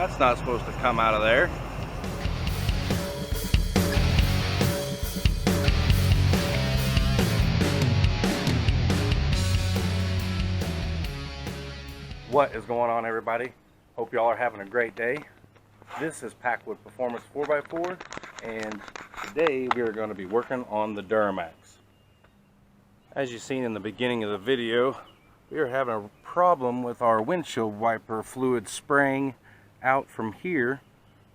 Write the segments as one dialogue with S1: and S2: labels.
S1: That's not supposed to come out of there. What is going on, everybody? Hope y'all are having a great day. This is Packwood Performance 4x4, and today we are going to be working on the Duramax. As you've seen in the beginning of the video, we are having a problem with our windshield wiper fluid spraying out from here.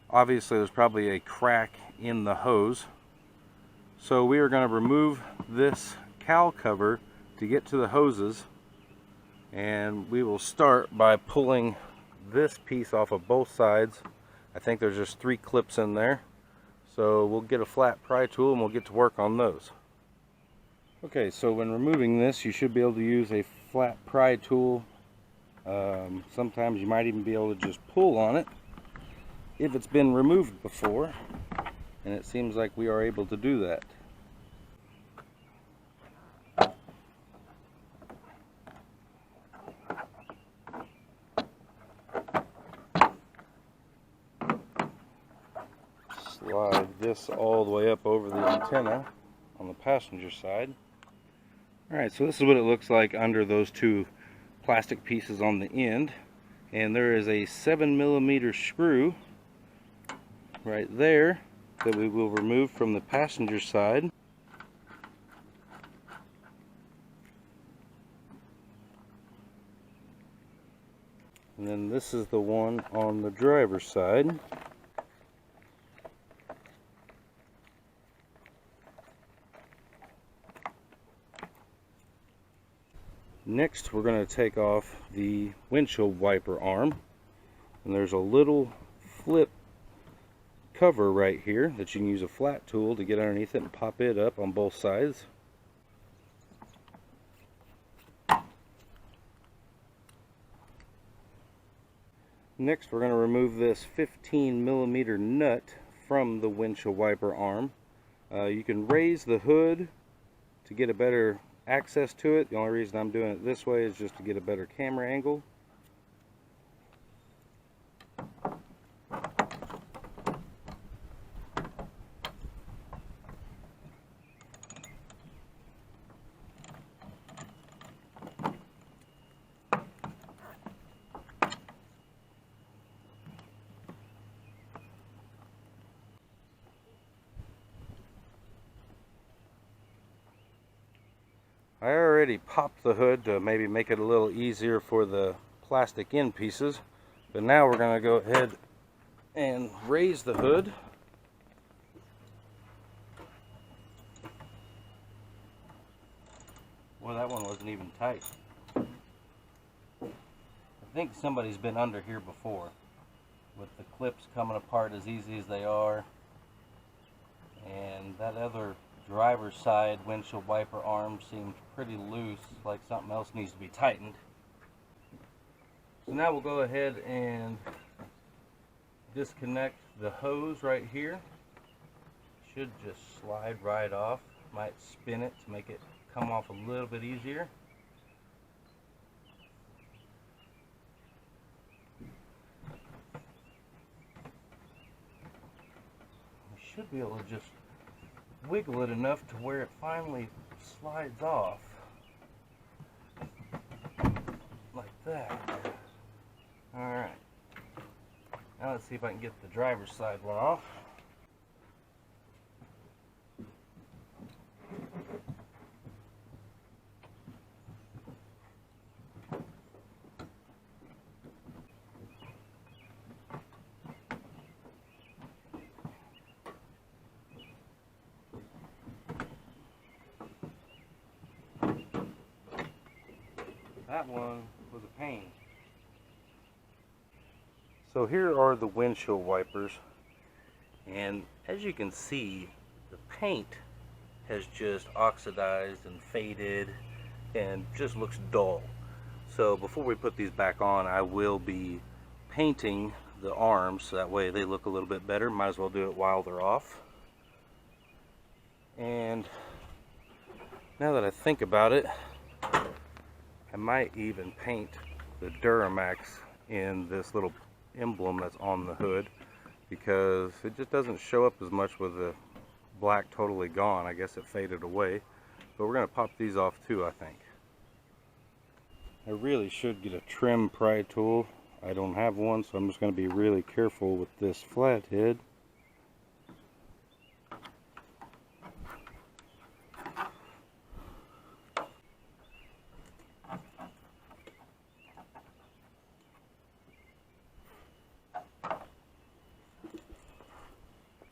S1: Obviously there's probably a crack in the hose. So we are going to remove this cowl cover to get to the hoses, and we will start by pulling this piece off of both sides. I think there's just 3 clips in there. So we'll get a flat pry tool and we'll get to work on those. Okay, so when removing this, you should be able to use a flat pry tool. Sometimes you might even be able to just pull on it if it's been removed before, and it seems like we are able to do that. Slide this all the way up over the antenna on the passenger side. Alright, so this is what it looks like under those 2 plastic pieces on the end, and there is a 7mm screw right there that we will remove from the passenger side. And then this is the one on the driver's side. Next, we're going to take off the windshield wiper arm, and there's a little flip cover right here that you can use a flat tool to get underneath it and pop it up on both sides. Next, we're going to remove this 15mm nut from the windshield wiper arm. You can raise the hood to get a better access to it. The only reason I'm doing it this way is just to get a better camera angle. I already popped the hood to maybe make it a little easier for the plastic end pieces, but now we're going to go ahead and raise the hood. Well, that one wasn't even tight. I think somebody's been under here before with the clips coming apart as easy as they are, and that other driver's side windshield wiper arm seems pretty loose, like something else needs to be tightened. So now we'll go ahead and disconnect the hose right here. Should just slide right off. Might spin it to make it come off a little bit easier. We should be able to just wiggle it enough to where it finally slides off like that. Alright, now let's see if I can get the driver's side one off. That one was a pain. So here are the windshield wipers, and as you can see, the paint has just oxidized and faded and just looks dull. So before we put these back on, I will be painting the arms so that way they look a little bit better. Might as well do it while they're off. And now that I think about it, I might even paint the Duramax in this little emblem that's on the hood, because it just doesn't show up as much with the black totally gone. I guess it faded away, but we're going to pop these off too, I think. I really should get a trim pry tool. I don't have one, so I'm just going to be really careful with this flathead.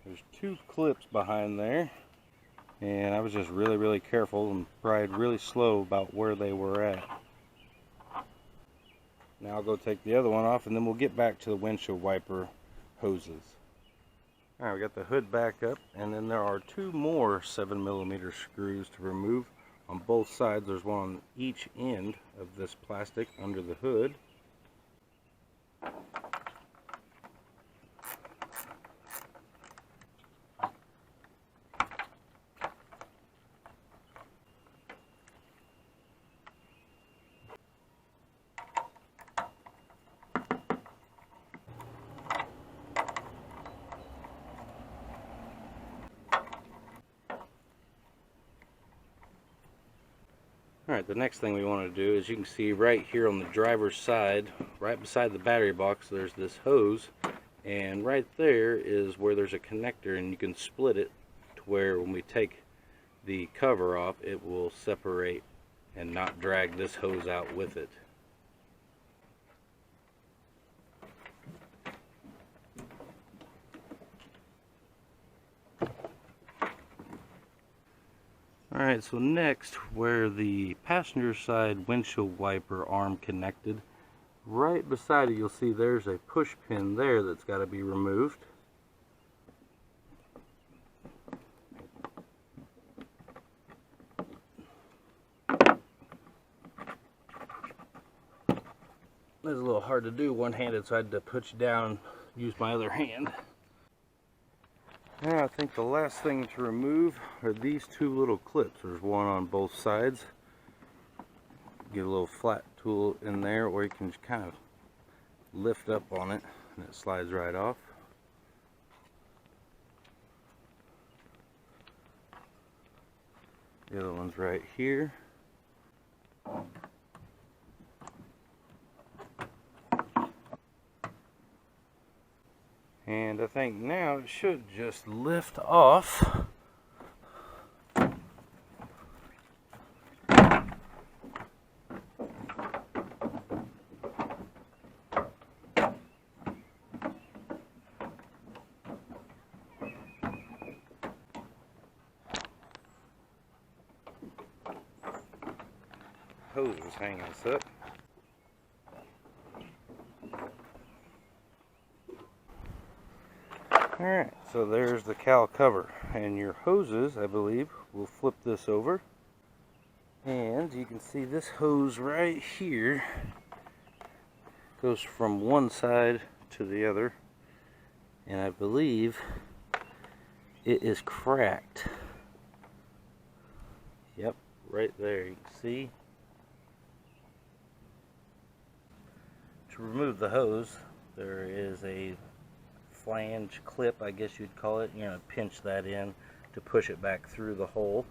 S1: There's two clips behind there, and I was just really careful and pried really slow about where they were at. Now I'll go take the other one off, and then we'll get back to the windshield wiper hoses. Alright, we got the hood back up, and then there are two more 7mm screws to remove on both sides. There's one on each end of this plastic under the hood. Alright, the next thing we want to do is, you can see right here on the driver's side, right beside the battery box, there's this hose, and right there is where there's a connector, and you can split it to where when we take the cover off, it will separate and not drag this hose out with it. Alright, so next, where the passenger side windshield wiper arm connected, right beside it you'll see there's a push pin there that's got to be removed. It's a little hard to do one-handed, so I had to push down, use my other hand. Now I think the last thing to remove are these two little clips. There's one on both sides. Get a little flat tool in there, or you can just kind of lift up on it and it slides right off. The other one's right here. And I think now it should just lift off. Hose is hanging us up. Alright, so there's the cowl cover, and your hoses, I believe, will flip this over, and you can see this hose right here goes from one side to the other, and I believe it is cracked. Yep, right there, you can see. To remove the hose, there is a flange clip, I guess you'd call it. You're going to pinch that in to push it back through the hole.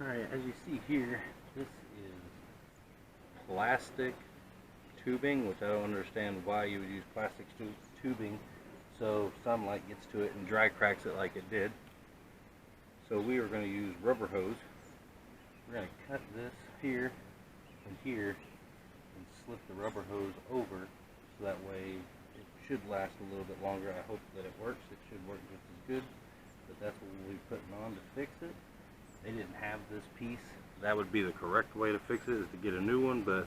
S1: Alright, as you see here, this is plastic tubing, which I don't understand why you would use plastic tubing so sunlight gets to it and dry cracks it like it did. So we are going to use rubber hose. We're going to cut this here and here and slip the rubber hose over, so that way it should last a little bit longer. I hope that it works. It should work just as good, but that's what we'll be putting on to fix it. They didn't have this piece. That would be the correct way to fix it, is to get a new one, but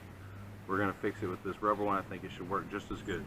S1: we're going to fix it with this rubber one. I think it should work just as good.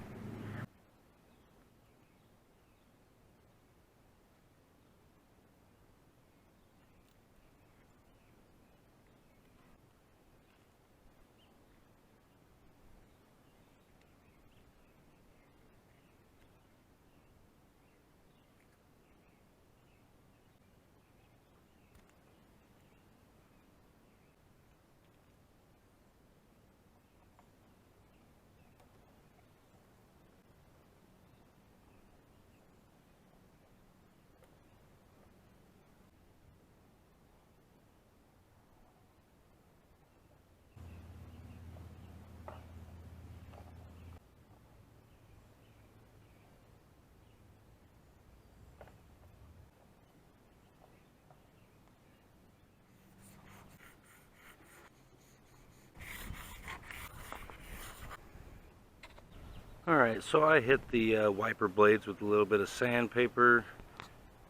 S1: Alright, so I hit the wiper blades with a little bit of sandpaper.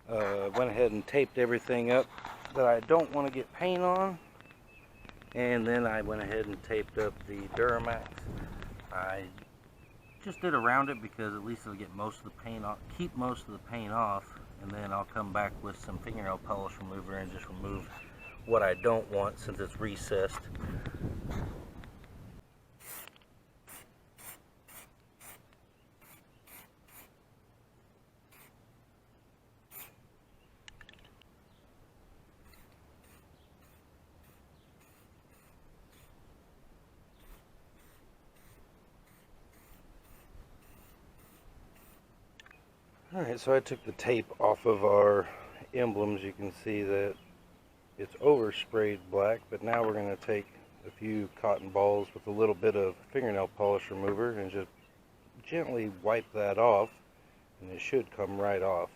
S1: Went ahead and taped everything up that I don't want to get paint on. And then I went ahead and taped up the Duramax. I just did around it because at least it'll get most of the paint off, keep most of the paint off, and then I'll come back with some fingernail polish remover and just remove what I don't want since it's recessed. Alright, so I took the tape off of our emblems. You can see that it's oversprayed black, but now we're going to take a few cotton balls with a little bit of fingernail polish remover and just gently wipe that off, and it should come right off.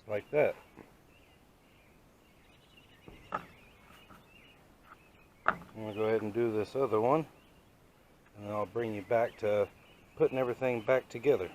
S1: Like that. I'm going to go ahead and do this other one, and then I'll bring you back to putting everything back together.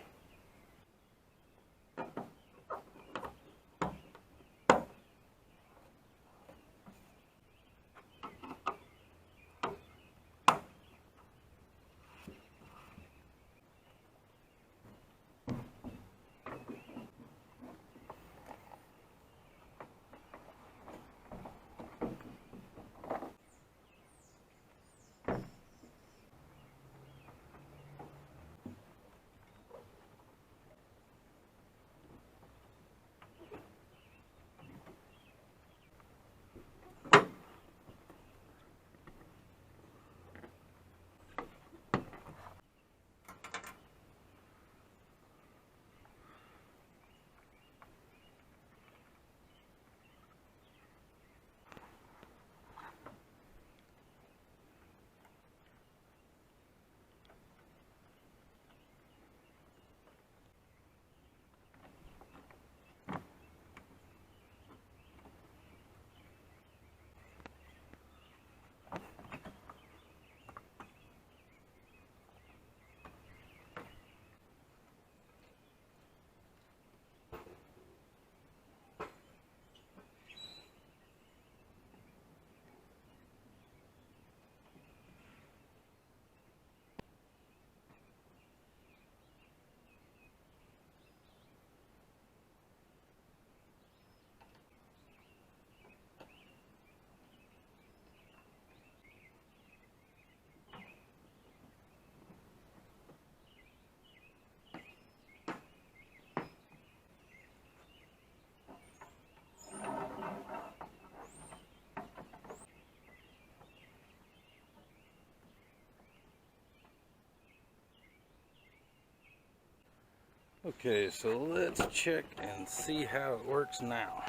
S1: Okay, so let's check and see how it works now.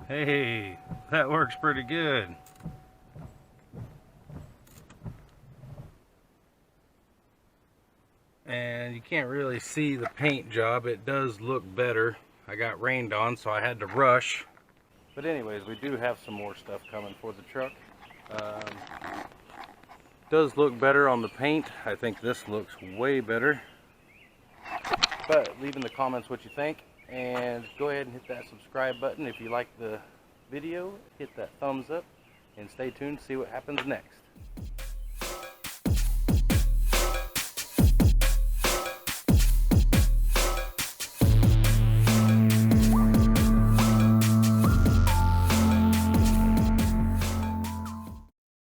S1: Hey, that works pretty good. And you can't really see the paint job. It does look better. I got rained on, so I had to rush. But anyways, we do have some more stuff coming for the truck. Does look better on the paint. I think this looks way better. But leave in the comments what you think, and go ahead and hit that subscribe button if you like the video. Hit that thumbs up and stay tuned to see what happens next.